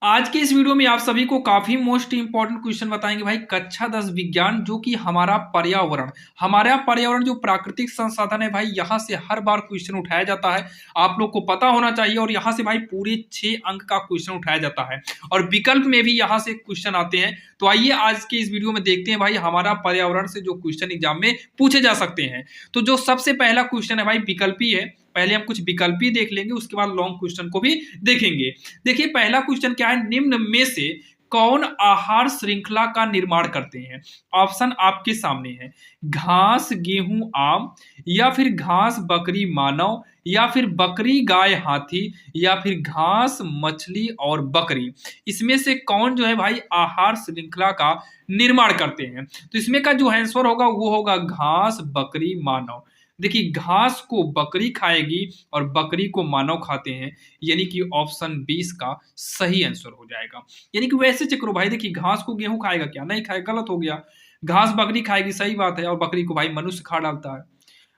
आज के इस वीडियो में आप सभी को काफी मोस्ट इंपॉर्टेंट क्वेश्चन बताएंगे भाई। कक्षा 10 विज्ञान जो कि हमारा पर्यावरण जो प्राकृतिक संसाधन है भाई, यहाँ से हर बार क्वेश्चन उठाया जाता है। आप लोग को पता होना चाहिए और यहाँ से भाई पूरे 6 अंक का क्वेश्चन उठाया जाता है और विकल्प में भी यहाँ से क्वेश्चन आते हैं। तो आइए आज के इस वीडियो में देखते हैं भाई हमारा पर्यावरण से जो क्वेश्चन एग्जाम में पूछे जा सकते हैं। तो जो सबसे पहला क्वेश्चन है भाई विकल्पी है। पहले हम कुछ विकल्पी देख लेंगे, उसके बाद लॉन्ग क्वेश्चन को भी देखेंगे। देखिए पहला क्वेश्चन क्या है, निम्न में से कौन आहार श्रृंखला का निर्माण करते हैं। ऑप्शन आपके सामने है, घास गेहूं आम, या फिर घास बकरी मानव, या फिर बकरी गाय हाथी, या फिर घास मछली और बकरी। इसमें से कौन जो है भाई आहार श्रृंखला का निर्माण करते हैं। तो इसमें का जो आंसर होगा वो होगा घास बकरी मानव। देखिए घास को बकरी खाएगी और बकरी को मानव खाते हैं, यानी कि ऑप्शन 20 का सही आंसर हो जाएगा। यानी कि वैसे चेक करो भाई, देखिए घास को गेहूं खाएगा क्या, नहीं खाएगा, गलत हो गया। घास बकरी खाएगी, सही बात है, और बकरी को भाई मनुष्य खा डालता है।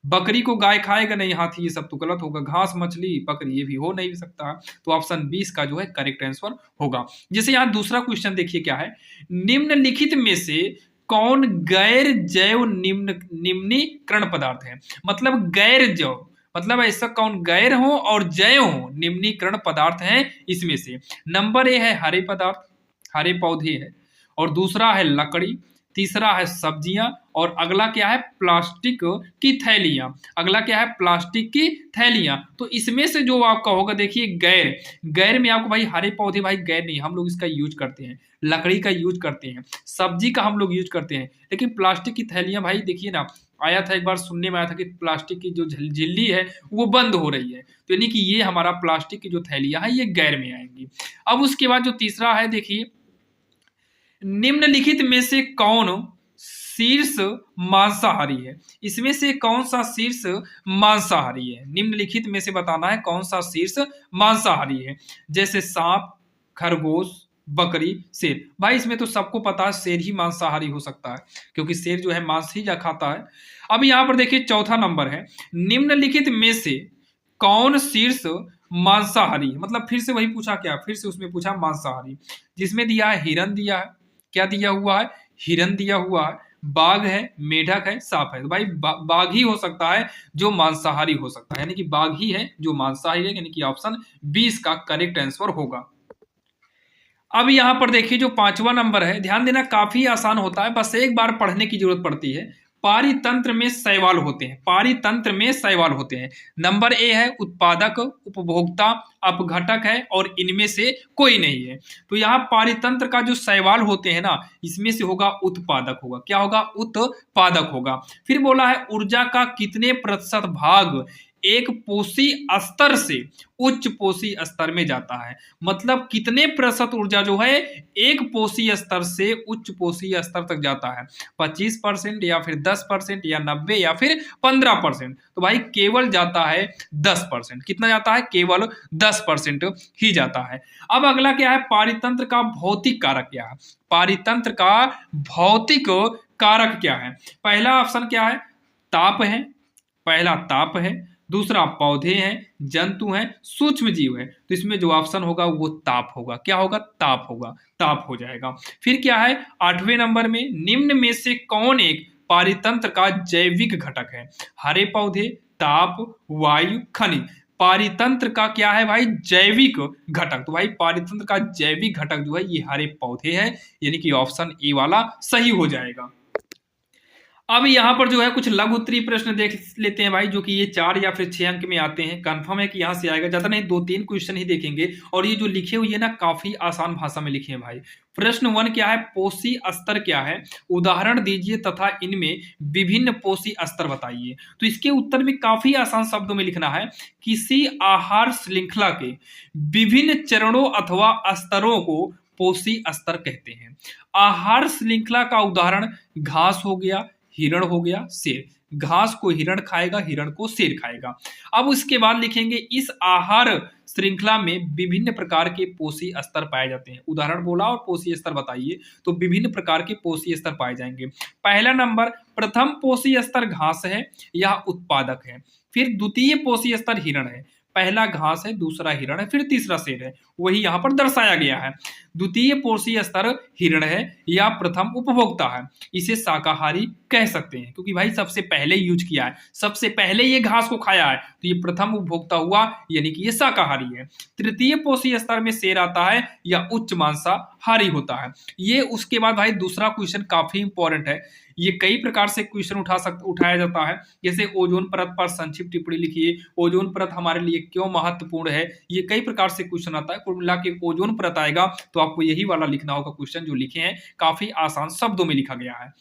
बकरी को गाय खाएगा नहीं, हाथी, ये सब तो गलत होगा। घास मछली बकरी ये भी हो नहीं सकता। तो ऑप्शन 20 का जो है करेक्ट आंसर होगा। जैसे यहाँ दूसरा क्वेश्चन देखिए क्या है, निम्नलिखित में से कौन गैर जैव निम्नीकरण पदार्थ है। मतलब गैर जैव मतलब ऐसा कौन गैर हो और जैव हो निम्नीकरण पदार्थ है। इसमें से नंबर ए है हरे पदार्थ, हरे पौधे है, और दूसरा है लकड़ी, तीसरा है सब्जियां, और अगला क्या है प्लास्टिक की थैलियां। अगला क्या है प्लास्टिक की थैलियां। तो इसमें से जो आपका होगा, देखिए गैर, गैर में आपको भाई हरे पौधे भाई गैर नहीं, हम लोग इसका यूज करते हैं, लकड़ी का यूज करते हैं, सब्जी का हम लोग यूज करते हैं। लेकिन प्लास्टिक की थैलियां भाई देखिए ना, आया था एक बार सुनने में आया था कि प्लास्टिक की जो झिल्ली है वो बंद हो रही है। तो यानी कि ये हमारा प्लास्टिक की जो थैलियां है ये गैर में आएंगी। अब उसके बाद जो तीसरा है, देखिए निम्नलिखित में से कौन शीर्ष मांसाहारी है। इसमें से कौन सा शीर्ष मांसाहारी है, निम्नलिखित में से बताना है कौन सा शीर्ष मांसाहारी है। जैसे सांप, खरगोश, बकरी, शेर। भाई इसमें तो सबको पता है शेर ही मांसाहारी हो सकता है, क्योंकि शेर जो है मांस ही जा खाता है। अब यहाँ पर देखिए चौथा नंबर है, निम्नलिखित में से कौन शीर्ष मांसाहारी, मतलब फिर से वही पूछा, क्या फिर से उसमें पूछा मांसाहारी। जिसमें दिया है हिरन, दिया है, क्या दिया हुआ है, हिरन दिया हुआ है, बाघ है, मेढक है, सांप है। तो भाई बाघ ही हो सकता है जो मांसाहारी हो सकता है, यानी कि बाघ ही है जो मांसाहारी है, यानी कि ऑप्शन 20 का करेक्ट आंसर होगा। अब यहां पर देखिए जो पांचवा नंबर है, ध्यान देना काफी आसान होता है, बस एक बार पढ़ने की जरूरत पड़ती है। पारितंत्र में शैवाल होते हैं, पारितंत्र में शैवाल होते हैं। नंबर ए है उत्पादक, उपभोक्ता, अपघटक है, और इनमें से कोई नहीं है। तो यहाँ पारितंत्र का जो शैवाल होते हैं ना, इसमें से होगा उत्पादक होगा। क्या होगा, उत्पादक होगा। फिर बोला है ऊर्जा का कितने प्रतिशत भाग एक पोषी स्तर से उच्च पोषी स्तर में जाता है। मतलब कितने प्रतिशत ऊर्जा जो है एक पोषी स्तर से उच्च पोषी स्तर तक जाता है, 25% या फिर 10% या 90 या फिर 15%। तो भाई केवल जाता है 10%। कितना जाता है, केवल 10% ही जाता है। अब अगला क्या है, पारितंत्र का भौतिक कारक क्या है। पारितंत्र का भौतिक कारक क्या है। पहला ऑप्शन क्या है, ताप है, पहला ताप है, दूसरा पौधे हैं, जंतु हैं, सूक्ष्म जीव है। तो इसमें जो ऑप्शन होगा वो ताप होगा। क्या होगा, ताप होगा, ताप हो जाएगा। फिर क्या है आठवें नंबर में, निम्न में से कौन एक पारितंत्र का जैविक घटक है। हरे पौधे, ताप, वायु, खनिज। पारितंत्र का क्या है भाई, जैविक घटक। तो भाई पारितंत्र का जैविक घटक जो है ये हरे पौधे हैं, यानी कि ऑप्शन ए वाला सही हो जाएगा। अब यहाँ पर जो है कुछ लघु उत्तरीय प्रश्न देख लेते हैं भाई, जो कि ये 4 या फिर 6 अंक में आते हैं। कंफर्म है कि यहाँ से आएगा, ज्यादा नहीं 2-3 क्वेश्चन ही देखेंगे। और ये जो लिखे हुए है ना काफी आसान भाषा में लिखे हैं भाई। प्रश्न 1 क्या है, पोषी स्तर क्या है, उदाहरण दीजिए तथा इनमें विभिन्न पोषी स्तर बताइए। तो इसके उत्तर में काफी आसान शब्दों में लिखना है, किसी आहार श्रृंखला के विभिन्न चरणों अथवा स्तरों को पोषी स्तर कहते हैं। आहार श्रृंखला का उदाहरण घास हो गया, हिरण हो गया, शेर। घास को हिरण खाएगा, हिरण को शेर खाएगा। अब उसके बाद लिखेंगे इस आहार श्रृंखला में विभिन्न प्रकार के पोषी स्तर पाए जाते हैं। उदाहरण बोला और पोषी स्तर बताइए, तो विभिन्न प्रकार के पोषी स्तर पाए जाएंगे। पहला नंबर, प्रथम पोषी स्तर घास है, यह उत्पादक है। फिर द्वितीय पोषी स्तर हिरण है, पहला घास है, दूसरा हिरण है, फिर तीसरा शेर है। वही यहाँ पर दर्शाया गया है। द्वितीय पोषी स्तर हिरण है या प्रथम उपभोक्ता है, इसे शाकाहारी कह सकते हैं क्योंकि भाई सबसे पहले यूज किया है, सबसे पहले ये घास को खाया है, तो ये प्रथम उपभोक्ता हुआ, यानी कि ये शाकाहारी है। तृतीय पोषी स्तर में शेर आता है या उच्च मांसाहारी होता है। ये उसके बाद भाई दूसरा क्वेश्चन काफी इंपॉर्टेंट है। ये कई प्रकार से क्वेश्चन उठाया जाता है, जैसे ओजोन परत पर संक्षिप्त टिप्पणी लिखिए, ओजोन परत हमारे लिए क्यों महत्वपूर्ण है, ये कई प्रकार से क्वेश्चन आता है। कुल मिला के ओजोन परत आएगा तो आपको यही वाला लिखना होगा। क्वेश्चन जो लिखे हैं काफी आसान शब्दों में लिखा गया है।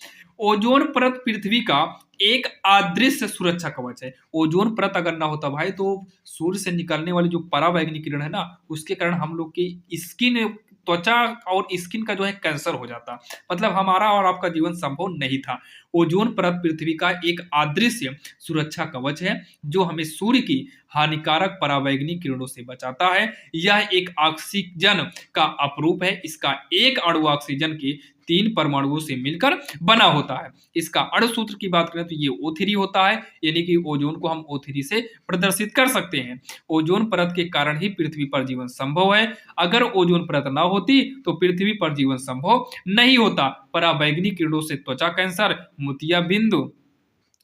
ओजोन परत पृथ्वी का एक अदृश्य सुरक्षा कवच है। ओजोन परत अगर ना होता भाई तो सूर्य से निकलने वाली जो पराबैंगनी किरण है ना, उसके कारण हम लोग की स्किन, त्वचा और स्किन का जो है कैंसर हो जाता, मतलब हमारा और आपका जीवन संभव नहीं था। ओजोन परत पृथ्वी का एक अदृश्य सुरक्षा कवच है जो हमें सूर्य की हानिकारक पराबैंगनी किरणों से बचाता है। यह एक ऑक्सीजन का अपरूप है। इसका एक अणु ऑक्सीजन के 3 परमाणुओं से मिलकर बना होता है। इसका अणु सूत्र की बात करें तो ये O3 होता है, यानी कि ओजोन को हम O3 से प्रदर्शित कर सकते हैं। ओजोन परत के कारण ही पृथ्वी पर जीवन संभव है। अगर ओजोन परत ना होती तो पृथ्वी पर जीवन संभव नहीं होता। पराबैंगनी किरणों से त्वचा कैंसर,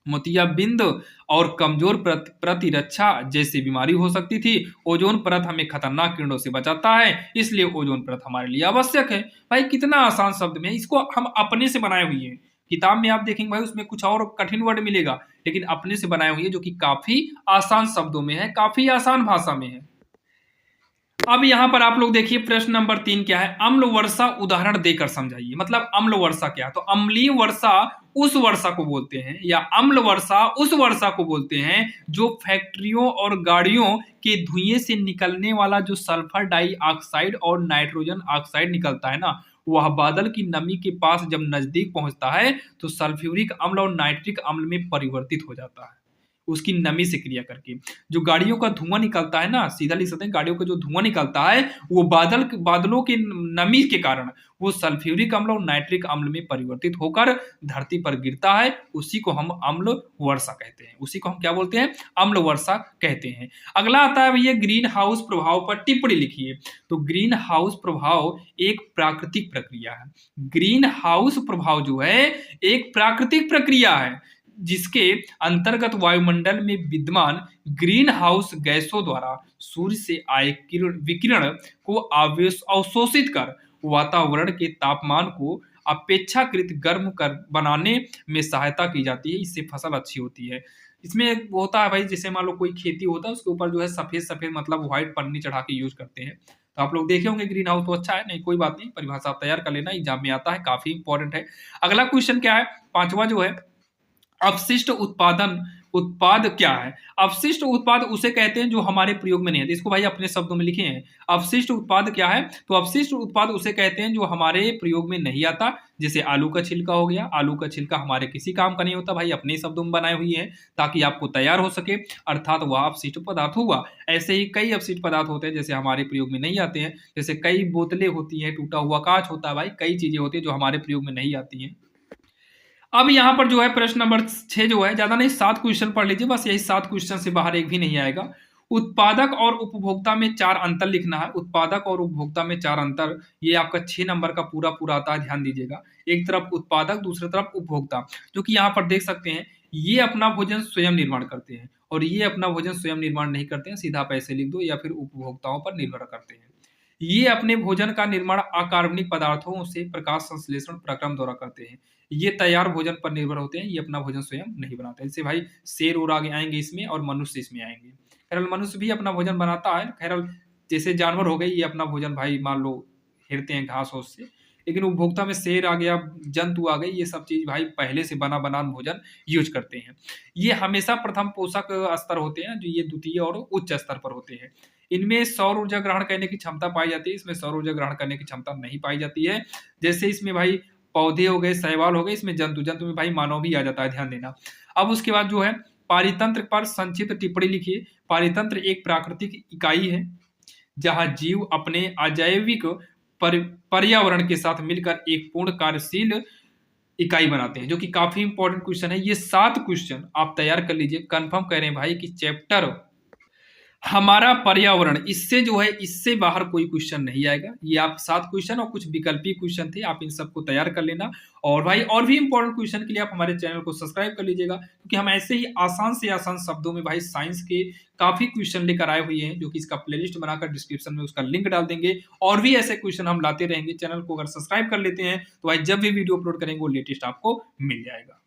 मोतियाबिंद और कमजोर प्रतिरक्षा जैसी बीमारी हो सकती थी। ओजोन परत हमें खतरनाक किरणों से बचाता है, इसलिए ओजोन परत हमारे लिए आवश्यक है। भाई कितना आसान शब्द में, इसको हम अपने से बनाए हुए हैं। किताब में आप देखेंगे भाई उसमें कुछ और कठिन वर्ड मिलेगा, लेकिन अपने से बनाए हुए है जो कि काफी आसान शब्दों में है, काफी आसान भाषा में है। अब यहां पर आप लोग देखिए प्रश्न नंबर 3 क्या है, अम्ल वर्षा उदाहरण देकर समझाइए। मतलब अम्ल वर्षा क्या है, तो अम्लीय वर्षा उस वर्षा को बोलते हैं या अम्ल वर्षा उस वर्षा को बोलते हैं जो फैक्ट्रियों और गाड़ियों के धुएं से निकलने वाला जो सल्फर डाइऑक्साइड और नाइट्रोजन ऑक्साइड निकलता है ना, वह बादल की नमी के पास जब नजदीक पहुंचता है तो सल्फ्यूरिक अम्ल और नाइट्रिक अम्ल में परिवर्तित हो जाता है, उसकी नमी से क्रिया करके। जो गाड़ियों का धुआं निकलता है ना, सीधा लिख सकते हैं, गाड़ियों का जो धुआं निकलता है वो बादलों के नमी के कारण वो सल्फ्यूरिक अम्ल और नाइट्रिक अम्ल में परिवर्तित होकर धरती पर गिरता है। उसी को हम अम्ल वर्षा कहते हैं, उसी को हम क्या बोलते हैं, अम्ल वर्षा कहते हैं। अगला आता है भैया ग्रीन हाउस प्रभाव पर टिप्पणी लिखिए। तो ग्रीन हाउस प्रभाव एक प्राकृतिक प्रक्रिया है। ग्रीन हाउस प्रभाव जो है एक प्राकृतिक प्रक्रिया है जिसके अंतर्गत वायुमंडल में विद्यमान ग्रीन हाउस गैसों द्वारा सूर्य से आए विकिरण को अवशोषित कर वातावरण के तापमान को अपेक्षाकृत गर्म कर बनाने में सहायता की जाती है। इससे फसल अच्छी होती है। इसमें वो होता है भाई, जैसे मान लो कोई खेती होता है उसके ऊपर जो है सफेद सफेद मतलब व्हाइट पन्नी चढ़ा के यूज करते हैं। तो आप लोग देखे होंगे ग्रीन हाउस, तो अच्छा है, नहीं कोई बात नहीं, परिभाषा आप तैयार कर लेना, एग्जाम में आता है, काफी इंपॉर्टेंट है। अगला क्वेश्चन क्या है, पांचवा जो है, अपशिष्ट उत्पाद क्या है। अपशिष्ट उत्पाद उसे कहते हैं जो हमारे प्रयोग में नहीं है। इसको भाई अपने शब्दों में लिखे हैं, अपशिष्ट उत्पाद क्या है, तो अपशिष्ट उत्पाद उसे कहते हैं जो हमारे प्रयोग में नहीं आता। जैसे आलू का छिलका हो गया, आलू का छिलका हमारे किसी काम का नहीं होता भाई, अपने शब्दों में बनाए हुए हैं ताकि आपको तैयार हो सके, अर्थात वह अपशिष्ट पदार्थ हुआ। ऐसे ही कई अपशिष्ट पदार्थ होते हैं जैसे हमारे प्रयोग में नहीं आते हैं, जैसे कई बोतलें होती हैं, टूटा हुआ कांच होता है भाई, कई चीजें होती है जो हमारे प्रयोग में नहीं आती हैं। अब यहां पर जो है प्रश्न नंबर 6 जो है, ज्यादा नहीं 7 क्वेश्चन पढ़ लीजिए बस, यही 7 क्वेश्चन से बाहर एक भी नहीं आएगा। उत्पादक और उपभोक्ता में 4 अंतर लिखना है। उत्पादक और उपभोक्ता में 4 अंतर, ये आपका 6 नंबर का पूरा पूरा आता है, ध्यान दीजिएगा। एक तरफ उत्पादक, दूसरी तरफ उपभोक्ता, जो कि यहाँ पर देख सकते हैं ये अपना भोजन स्वयं निर्माण करते हैं और ये अपना भोजन स्वयं निर्माण नहीं करते हैं, सीधा पैसे लिख दो, या फिर उपभोक्ताओं पर निर्भर करते हैं। ये अपने भोजन का निर्माण अकार्बनिक पदार्थों से प्रकाश संश्लेषण प्रक्रम द्वारा करते हैं। ये तैयार भोजन पर निर्भर होते हैं, ये अपना भोजन स्वयं नहीं बनाते। जैसे भाई शेर और आगे आएंगे इसमें, और मनुष्य इसमें आएंगे। खैर मनुष्य भी अपना भोजन बनाता है, खैर जैसे जानवर हो गए ये अपना भोजन भाई मान लो हेरते हैं घास होस से, लेकिन उपभोक्ता में शेर आ गया, जंतु आ गए, ये सब चीज भाई पहले से बना बनान भोजन यूज करते हैं। ये हमेशा प्रथम पोषक स्तर होते हैं, जो ये द्वितीय और उच्च स्तर पर होते हैं। इनमें सौर ऊर्जा ग्रहण करने की क्षमता पाई जाती है, इसमें सौर ऊर्जा ग्रहण करने की क्षमता नहीं पाई जाती है। जैसे इसमें भाई पौधे हो गए, शैवाल हो गए, इसमें जंतु में भाई मानव भी आ जाता है, ध्यान देना। अब उसके बाद जो है पारितंत्र पर संक्षिप्त टिप्पणी लिखिए। पारितंत्र एक प्राकृतिक इकाई है जहां जीव अपने अजैविक पर्यावरण के साथ मिलकर एक पूर्ण कार्यशील इकाई बनाते हैं, जो कि काफी इंपॉर्टेंट क्वेश्चन है। ये 7 क्वेश्चन आप तैयार कर लीजिए, कंफर्म कह रहे हैं भाई कि चैप्टर हमारा पर्यावरण, इससे जो है इससे बाहर कोई क्वेश्चन नहीं आएगा। ये आप 7 क्वेश्चन और कुछ विकल्पीय क्वेश्चन थे, आप इन सबको तैयार कर लेना। और भाई और भी इंपॉर्टेंट क्वेश्चन के लिए आप हमारे चैनल को सब्सक्राइब कर लीजिएगा, क्योंकि हम ऐसे ही आसान से आसान शब्दों में भाई साइंस के काफी क्वेश्चन लेकर आए हुए हैं, जो कि इसका प्लेलिस्ट बनाकर डिस्क्रिप्शन में उसका लिंक डाल देंगे। और भी ऐसे क्वेश्चन हम लाते रहेंगे। चैनल को अगर सब्सक्राइब कर लेते हैं तो भाई जब भी वीडियो अपलोड करेंगे वो लेटेस्ट आपको मिल जाएगा।